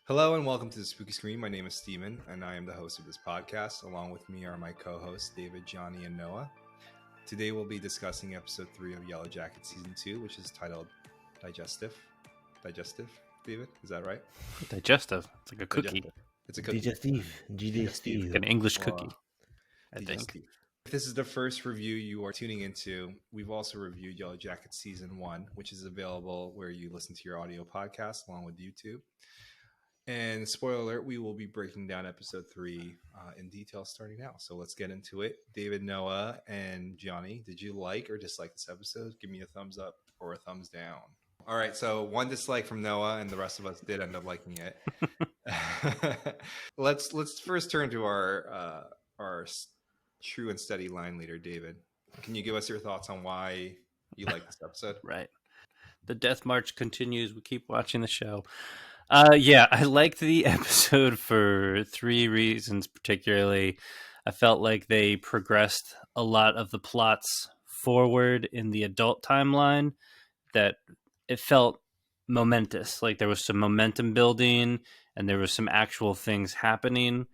Hello and welcome to the Spooky Screen. My name is Steven and I am the host of this podcast. Along with me are my co-hosts David, Jonny, and Noah. Today we'll be discussing episode 3 of Yellowjackets Season 2, which is titled Digestif. Digestif, David? Is that right? Digestive. It's like a cookie. Digestif. It's a cookie. Digestif. Like an English cookie, I Digestif. think. If this is the first review you are tuning into, we've also reviewed Yellowjackets Season 1, which is available where you listen to your audio podcast along with YouTube. And spoiler alert, we will be breaking down episode 3 in detail starting now. So let's get into it. David, Noah, and Jonny, did you like or dislike this episode? Give me a thumbs up or a thumbs down. All right, so one dislike from Noah, and the rest of us did end up liking it. Let's first turn to our true and steady line leader, David. Can you give us your thoughts on why you like this episode? Right. The death march continues. We keep watching the show. Yeah, I liked the episode for 3 reasons particularly. I felt like they progressed a lot of the plots forward in the adult timeline, that it felt momentous. Like there was some momentum building and there was some actual things happening,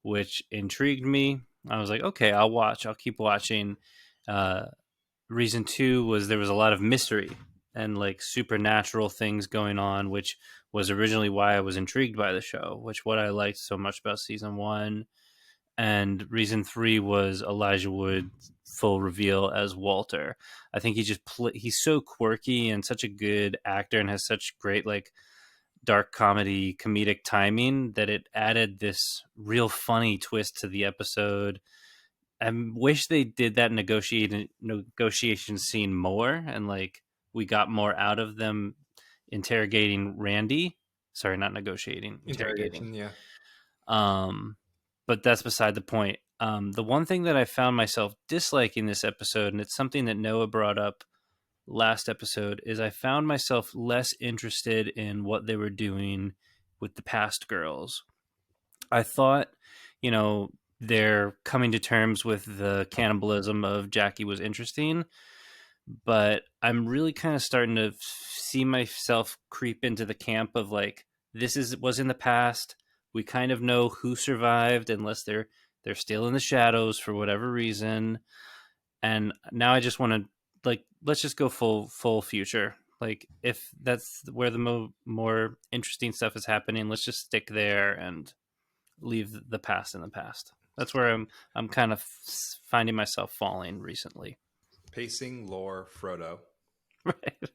which intrigued me. I was like, okay, I'll keep watching. Reason 2 was there was a lot of mystery and like supernatural things going on, which was originally why I was intrigued by the show, which what I liked so much about season 1. And reason 3 was Elijah Wood's full reveal as Walter. I think he just he's so quirky and such a good actor and has such great like dark comedic timing that it added this real funny twist to the episode. I wish they did that negotiation scene more, and like we got more out of them interrogating Randy. Sorry, not negotiating. Interrogating. Yeah. But that's beside the point. The one thing that I found myself disliking this episode, and it's something that Noah brought up last episode, is I found myself less interested in what they were doing with the past girls. I thought, their coming to terms with the cannibalism of Jackie was interesting, but I'm really kind of starting to see myself creep into the camp of like, was in the past. We kind of know who survived, unless they're still in the shadows for whatever reason. And now I just want to like, let's just go full future. Like if that's where the more interesting stuff is happening, let's just stick there and leave the past in the past. That's where I'm kind of finding myself falling recently. Pacing, lore, Frodo. Right.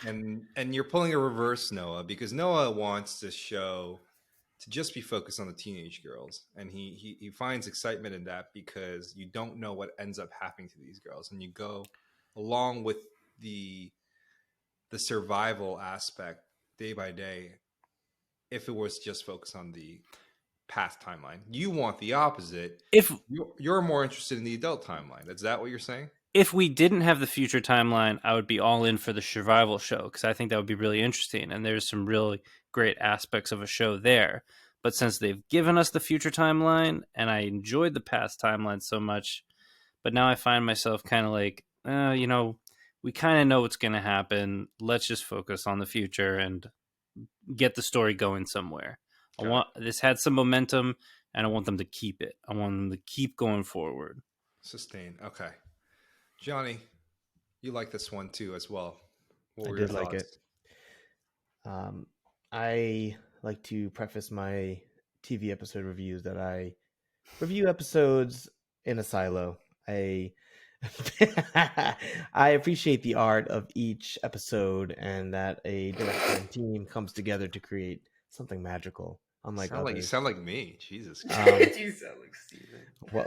And you're pulling a reverse Noah, because Noah wants this show to just be focused on the teenage girls, and he finds excitement in that because you don't know what ends up happening to these girls, and you go along with the survival aspect day by day. If it was just focused on the past timeline, you want the opposite. If you're more interested in the adult timeline, is that what you're saying? If we didn't have the future timeline, I would be all in for the survival show, because I think that would be really interesting. And there's some really great aspects of a show there. But since they've given us the future timeline, and I enjoyed the past timeline so much, but now I find myself kind of like, we kind of know what's going to happen. Let's just focus on the future and get the story going somewhere. This had some momentum, and I want them to keep it. I want them to keep going forward. Sustain. Okay. Jonny, you like this one too as well. I did like it. I like to preface my TV episode reviews that I review episodes in a silo. I appreciate the art of each episode, and that a director and team comes together to create something magical. Unlike you sound like me. Jesus Christ. You sound like Steven. Well,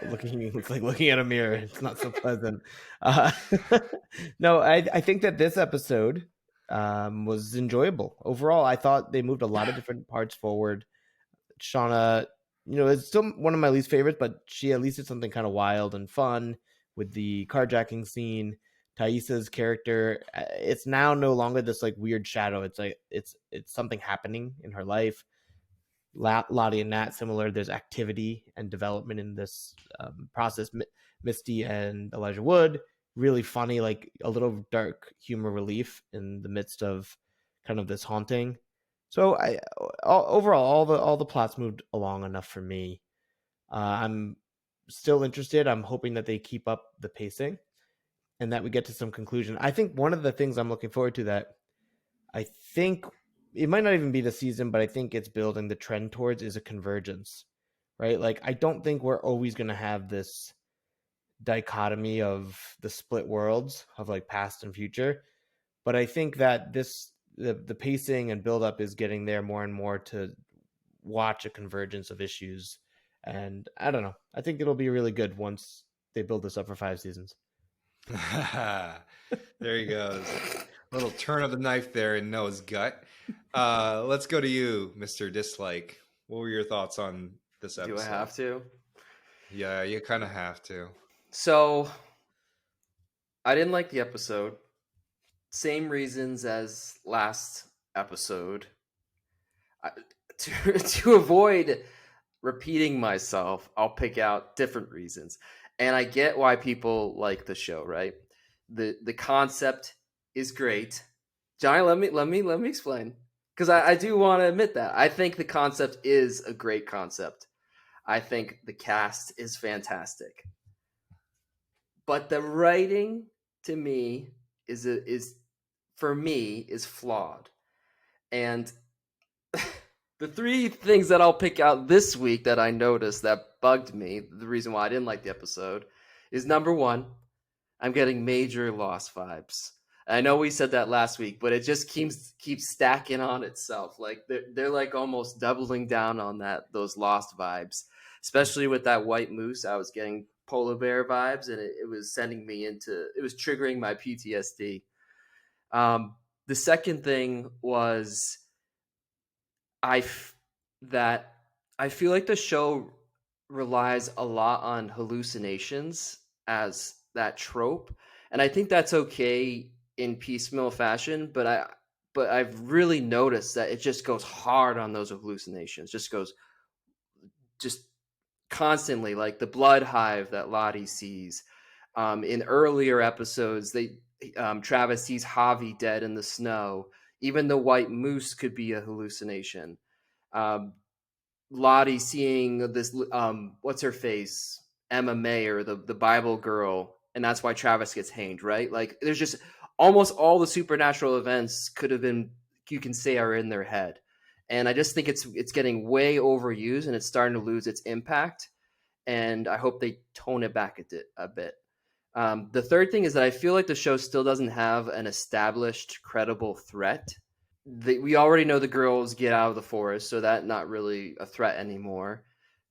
looks like looking at a mirror. It's not so pleasant. No, I think that this episode was enjoyable. Overall, I thought they moved a lot of different parts forward. Shauna, it's still one of my least favorites, but she at least did something kind of wild and fun with the carjacking scene. Thaisa's character, it's now no longer this like weird shadow. It's like it's something happening in her life. Lottie and Nat, similar. There's activity and development in this process. Misty and Elijah Wood, really funny, like a little dark humor relief in the midst of kind of this haunting. So overall, all the plots moved along enough for me. I'm still interested. I'm hoping that they keep up the pacing and that we get to some conclusion. I think one of the things I'm looking forward to that I think it might not even be the season, but I think it's building the trend towards is a convergence, right? Like, I don't think we're always going to have this dichotomy of the split worlds of like past and future, but I think that the pacing and build up is getting there more and more to watch a convergence of issues. And I don't know. I think it'll be really good once they build this up for 5 seasons. There he goes. Little turn of the knife there in Noah's gut. Let's go to you, Mr. Dislike. What were your thoughts on this episode? Do I have to? Yeah, you kind of have to. So, I didn't like the episode. Same reasons as last episode. To avoid repeating myself, I'll pick out different reasons. And I get why people like the show, right? The concept is great. Johnny, let me explain. Because I do want to admit that. I think the concept is a great concept. I think the cast is fantastic. But the writing to me is flawed. And the 3 things that I'll pick out this week that I noticed that bugged me, the reason why I didn't like the episode, is number 1, I'm getting major Lost vibes. I know we said that last week, but it just keeps stacking on itself. Like they're like almost doubling down on those Lost vibes, especially with that white moose. I was getting polar bear vibes, and it was triggering my PTSD. The second thing was I feel like the show relies a lot on hallucinations as that trope, and I think that's okay in piecemeal fashion, but I've really noticed that it just goes hard on those hallucinations. Just constantly, like the blood hive that Lottie sees. In earlier episodes, Travis sees Javi dead in the snow. Even the white moose could be a hallucination. Lottie seeing this, what's her face? Emma May, or the Bible girl, and that's why Travis gets hanged, right? Like, there's just almost all the supernatural events could have been, you can say, are in their head. And I just think it's getting way overused, and it's starting to lose its impact. And I hope they tone it back a bit. The third thing is that I feel like the show still doesn't have an established, credible threat. We already know the girls get out of the forest, so that's not really a threat anymore.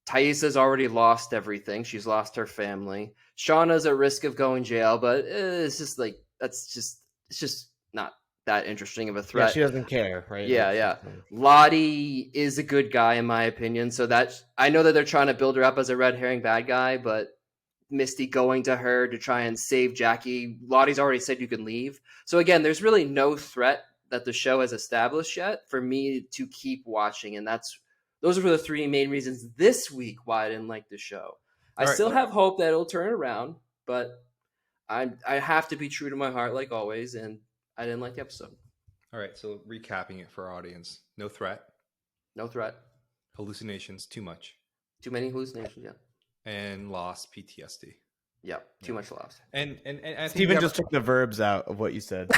Thaisa's already lost everything. She's lost her family. Shauna's at risk of going jail, but it's just like, it's just not that interesting of a threat. Yeah, she doesn't care, right? Yeah. Lottie is a good guy, in my opinion. So I know that they're trying to build her up as a red herring bad guy, but Misty going to her to try and save Jackie, Lottie's already said you can leave. So again, there's really no threat that the show has established yet for me to keep watching, and those are the 3 main reasons this week why I didn't like the show. I still have hope that it'll turn around, but I have to be true to my heart like always, and I didn't like the episode. All right, so recapping it for our audience. No threat. Hallucinations, too much. Too many hallucinations, yeah. And lost PTSD. Yeah, too much lost. And I think Steven just took the verbs out of what you said.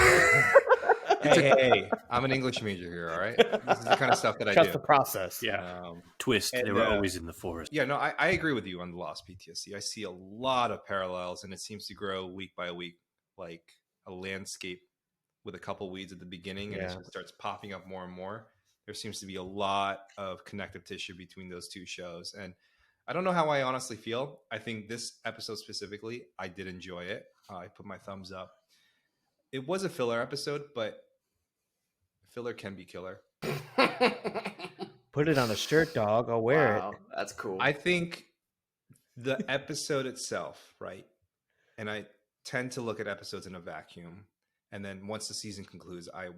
Hey, I'm an English major here, all right? This is the kind of stuff that I do. Trust the process. Yeah. Twist. They were always in the forest. Yeah, no, I agree with you on the lost PTSD. I see a lot of parallels, and it seems to grow week by week, like a landscape with a couple weeds at the beginning, and it starts popping up more and more. There seems to be a lot of connective tissue between those 2 shows, and I don't know how I honestly feel. I think this episode specifically, I did enjoy it. I put my thumbs up. It was a filler episode, but filler can be killer. Put it on a shirt, dog. I'll wear it. That's cool. I think the episode itself, right? And I tend to look at episodes in a vacuum. And then once the season concludes, I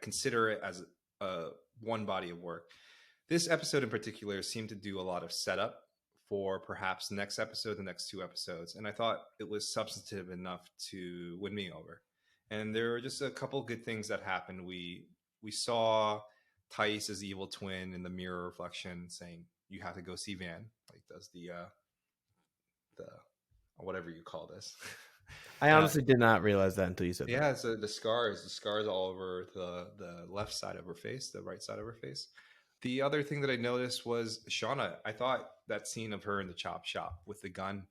consider it as one body of work. This episode in particular seemed to do a lot of setup for perhaps the next episode, the next 2 episodes. And I thought it was substantive enough to win me over. And there were just a couple good things that happened. We saw Thais' evil twin in the mirror reflection saying, "You have to go see Van." Like does the whatever you call this. I honestly did not realize that until you said that. Yeah, so the scars all over the left side of her face, the right side of her face. The other thing that I noticed was Shauna. I thought that scene of her in the chop shop with the gun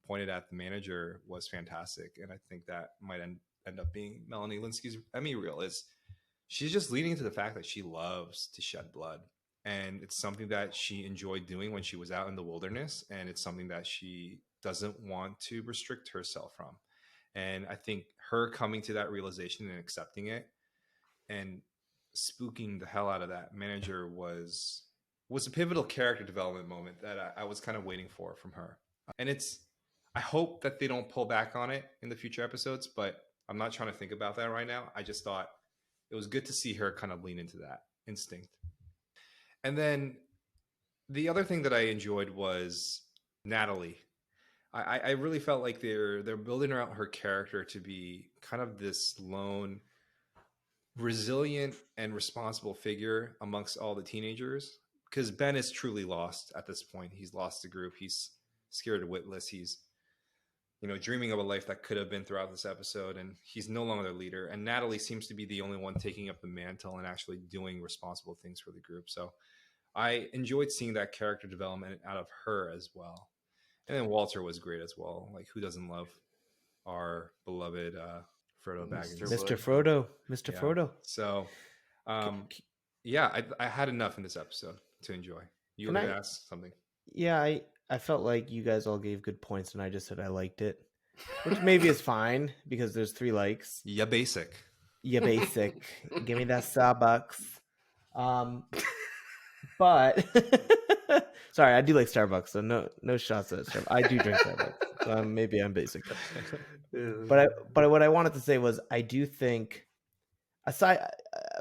pointed at the manager was fantastic, and I think that might end up being Melanie Lynskey's Emmy reel. Is she's just leading to the fact that she loves to shed blood, and it's something that she enjoyed doing when she was out in the wilderness, and it's something that she doesn't want to restrict herself from. And I think her coming to that realization and accepting it and spooking the hell out of that manager was a pivotal character development moment that I was kind of waiting for from her. And I hope that they don't pull back on it in the future episodes, but I'm not trying to think about that right now. I just thought it was good to see her kind of lean into that instinct. And then the other thing that I enjoyed was Natalie. I really felt like they're building out her character to be kind of this lone, resilient and responsible figure amongst all the teenagers. Because Ben is truly lost at this point. He's lost the group. He's scared witless. He's, dreaming of a life that could have been throughout this episode, and he's no longer their leader. And Natalie seems to be the only one taking up the mantle and actually doing responsible things for the group. So I enjoyed seeing that character development out of her as well. And then Walter was great as well. Like, who doesn't love our beloved Frodo Baggins? Mr. Frodo. Mr. Yeah. Frodo. So, I had enough in this episode to enjoy. You were going to ask something. Yeah, I felt like you guys all gave good points, and I just said I liked it, which maybe is fine because there's 3 likes. Yeah, basic. Yeah, basic. Give me that Starbucks. But sorry, I do like Starbucks, so no shots at Starbucks. I do drink Starbucks, so maybe I'm basic. But what I wanted to say was I do think, aside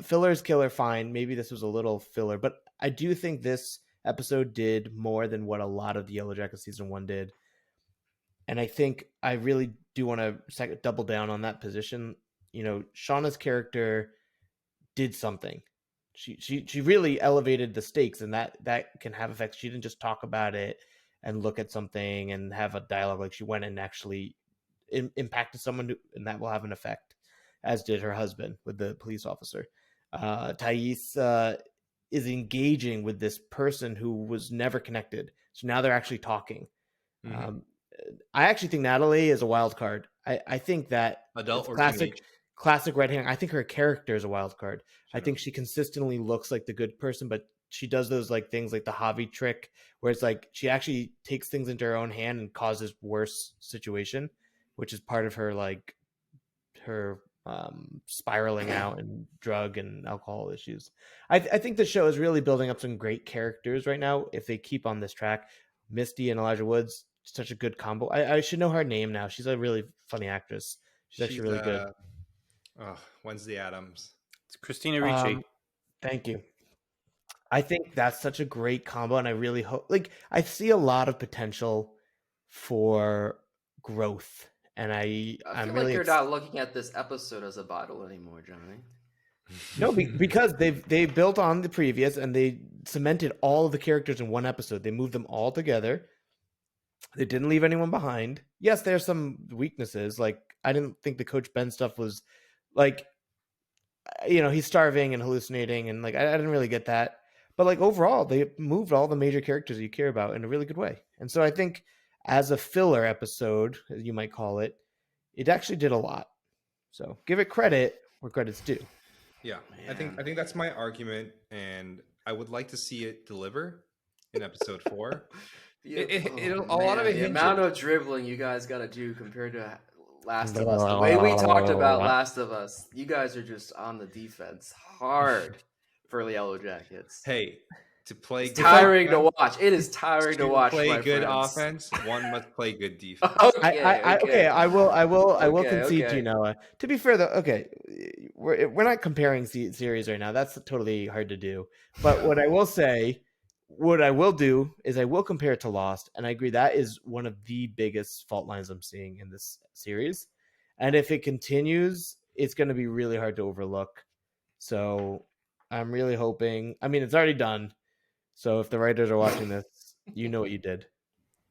filler's killer, fine. Maybe this was a little filler, but I do think this episode did more than what a lot of the Yellowjackets season 1 did, and I think I really do want to double down on that position. Shauna's character did something. She really elevated the stakes, and that can have effects. She didn't just talk about it and look at something and have a dialogue. Like, she went and actually impacted someone, and that will have an effect, as did her husband with the police officer. Thais is engaging with this person who was never connected, so now they're actually talking. Mm-hmm. I actually think Natalie is a wild card. I think that adult or classic red herring. I think her character is a wild card. Sure. I think she consistently looks like the good person, but she does those things like the Javi trick, where it's like she actually takes things into her own hand and causes worse situation, which is part of her her spiraling out and drug and alcohol issues. I think the show is really building up some great characters right now. If they keep on this track, Misty and Elijah Woods, such a good combo. I should know her name now. She's a really funny actress. She's actually really good. Wednesday Addams. It's Christina Ricci. Thank you. I think that's such a great combo, and I really hope. I see a lot of potential for growth, and I'm really. You're not looking at this episode as a bottle anymore, Johnny. No, because they built on the previous, and they cemented all of the characters in one episode. They moved them all together. They didn't leave anyone behind. Yes, there's some weaknesses. I didn't think the Coach Ben stuff was he's starving and hallucinating, and I didn't really get that. But overall, they moved all the major characters you care about in a really good way. And so I think as a filler episode, as you might call it, it actually did a lot. So give it credit where credit's due. Yeah, man. I think that's my argument, and I would like to see it deliver in episode 4. A lot of it. The amount of dribbling you guys got to do compared to Last of Us, the way we talked about Last of Us, you guys are just on the defense hard for the Yellowjackets. Hey, to play it's tiring to watch. It is tiring to watch. Play good offense. One must play good defense. Okay. I will concede to you, Noah. To be fair, though, we're not comparing series right now. That's totally hard to do. But what I will do is I will compare it to Lost, and I agree that is one of the biggest fault lines I'm seeing in this series. And if it continues, it's going to be really hard to overlook. So I'm really hoping. I mean, it's already done. So if the writers are watching this, you know what you did.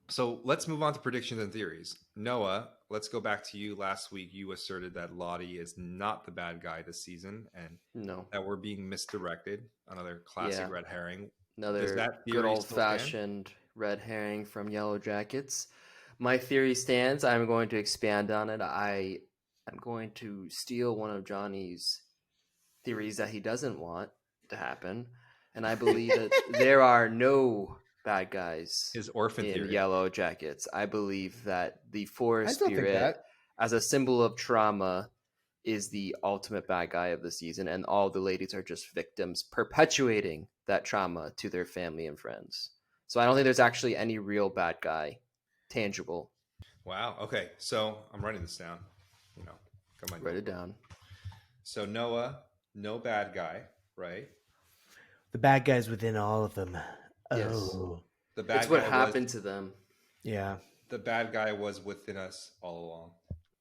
So let's move on to predictions and theories. Noah, let's go back to you. Last week, you asserted that Lottie is not the bad guy this season, and No. that we're being misdirected. Another classic red herring. Does Another that good theory old still stand? fashioned red herring from Yellowjackets. My theory stands. I'm going to expand on it. I'm going to steal one of Johnny's theories that he doesn't want to happen, and I believe that there are no bad guys His orphan in theory. Yellowjackets. I believe that the forest still think spirit, that. as a symbol of trauma, is the ultimate bad guy of the season, and all the ladies are just victims perpetuating that trauma to their family and friends. So I don't think there's actually any real bad guy, tangible. Wow. Okay. So I'm writing this down. Got my Write it notebook. down. So Noah, no bad guy, right? The bad guys within all of them. Yes. Oh, The bad It's what guy happened to them. yeah. The bad guy was within us all along.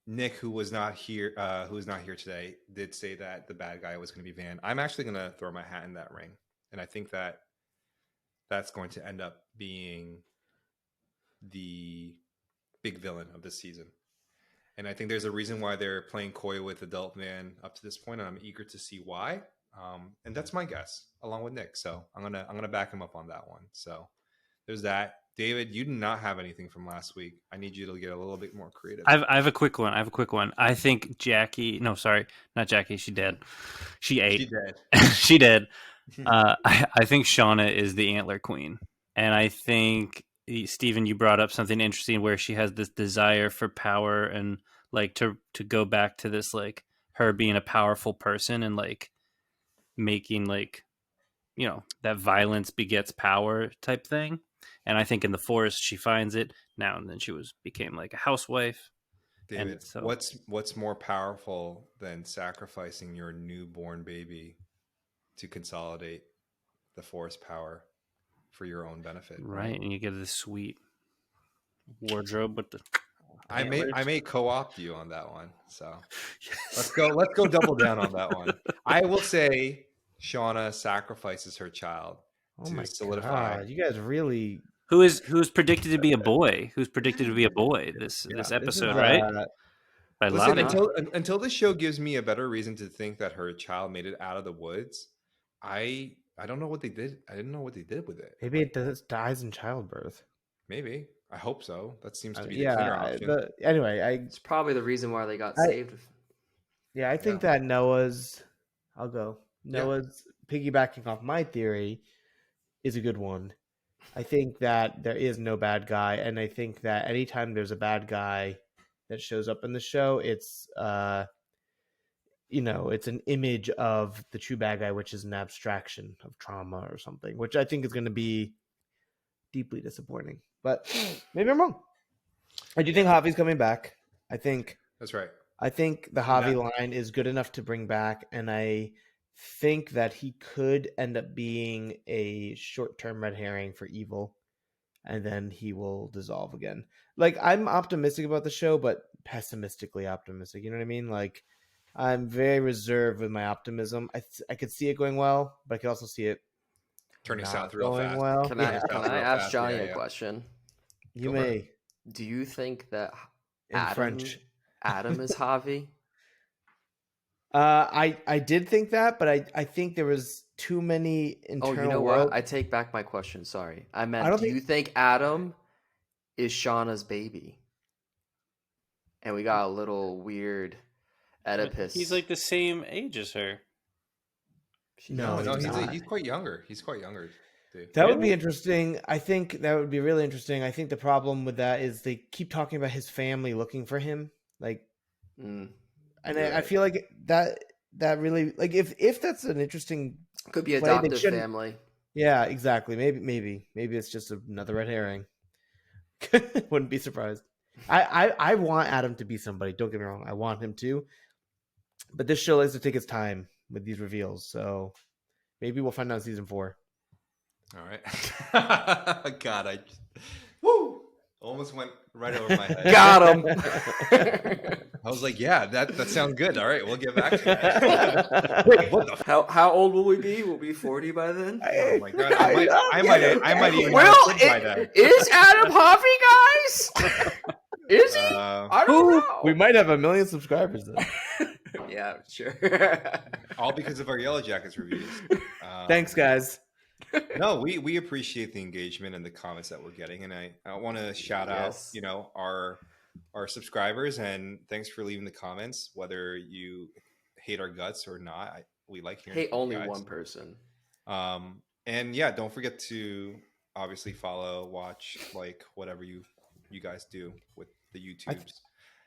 Nick, who was not here today, did say that the bad guy was going to be Van. I'm actually going to throw my hat in that ring, and I think that that's going to end up being the big villain of this season. And I think there's a reason why they're playing coy with adult Van up to this point, and I'm eager to see why. And that's my guess, along with Nick. So I'm gonna back him up on that one. So there's that. David, you did not have anything from last week. I need you to get a little bit more creative. I have a quick one. I think Jackie. No, sorry, not Jackie. She dead. She ate. She did. She did. I think Shauna is the antler queen, and I think Stephen, you brought up something interesting where she has this desire for power and like to go back to this like her being a powerful person and like making like that violence begets power type thing. And I think in the forest she finds it now, and then she became like a housewife. David, so, what's more powerful than sacrificing your newborn baby to consolidate the forest power for your own benefit? Right, and you get this sweet wardrobe with the. I may co-opt you on that one. So yes. Let's go double down on that one. I will say Shauna sacrifices her child to solidify. God, you guys really. Who's predicted to be a boy? Who's predicted to be a boy this episode, right? By listen, Lottie. until the show gives me a better reason to think that her child made it out of the woods, I don't know what they did. I didn't know what they did with it. Maybe it dies in childbirth. Maybe. I hope so. That seems to be the clear option. It's probably the reason why they got saved. Yeah, I think that Noah's piggybacking off my theory is a good one. I think that there is no bad guy, and I think that anytime there's a bad guy that shows up in the show, it's it's an image of the true bad guy, which is an abstraction of trauma or something, which I think is going to be deeply disappointing. But maybe I'm wrong. I do think Javi's coming back. I think that's right. I think the Javi line is good enough to bring back, and I think that he could end up being a short-term red herring for evil, and then he will dissolve again. Like, I'm optimistic about the show, but pessimistically optimistic. You know what I mean? Like, I'm very reserved with my optimism. I could see it going well, but I could also see it turning south real fast. Well. Can I ask Johnny a question? You may. Do you think that French Adam is Javi? I did think that, but I think there was too many internal. Oh, you know what? I take back my question. Sorry, I meant. Do you think Adam is Shauna's baby? And we got a little weird Oedipus. He's like the same age as her. No, he's quite younger. He's quite younger. Dude. That would be interesting. I think that would be really interesting. I think the problem with that is they keep talking about his family looking for him, like. And I feel like that really, like, if that's an interesting, could be adoptive family. Yeah, exactly. Maybe it's just another red herring. Wouldn't be surprised. I want Adam to be somebody. Don't get me wrong. I want him to, but this show likes to take its time with these reveals. So maybe we'll find out in season 4. All right. God, woo! Almost went right over my head. Got him. I was like, yeah, that sounds good. All right, we'll get back to that. Wait, what the? How old will we be? We'll be 40 by then. Oh my god, I might even Well, have a kid by then. is Adam Huffy, guys? Is he? I don't know. We might have 1 million subscribers then. Yeah, sure. All because of our Yellow Jackets reviews. Thanks, guys. No, we appreciate the engagement and the comments that we're getting, and I want to shout out, our subscribers, and thanks for leaving the comments. Whether you hate our guts or not, we like hearing. Hate from you only guys. one person. And yeah, don't forget to obviously follow, watch, like whatever you guys do with the YouTubes.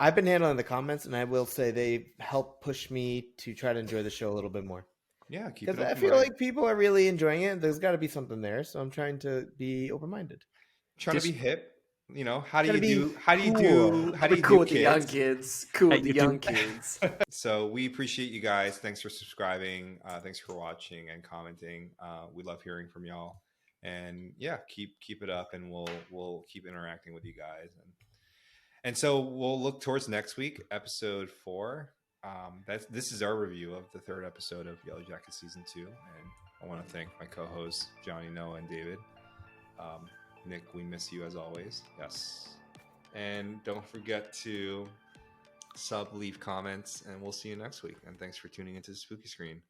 I've been handling the comments, and I will say they help push me to try to enjoy the show a little bit more. Yeah, keep it Because I open, feel right? like people are really enjoying it. There's got to be something there, so I'm trying to be open-minded. Trying to be hip. How do Gotta you be do? How do you cool. do? How do you Cool do, with the young kids. Cool with the young kids. So we appreciate you guys. Thanks for subscribing. Thanks for watching and commenting. We love hearing from y'all. And yeah, keep it up, and we'll keep interacting with you guys. And so we'll look towards next week, episode 4. This is our review of the 3rd episode of Yellowjackets season 2, and I want to thank my co-hosts Jonny, Noah, and David. Nick, we miss you as always. Yes, and don't forget to leave comments, and we'll see you next week. And thanks for tuning into the Spooky Screen.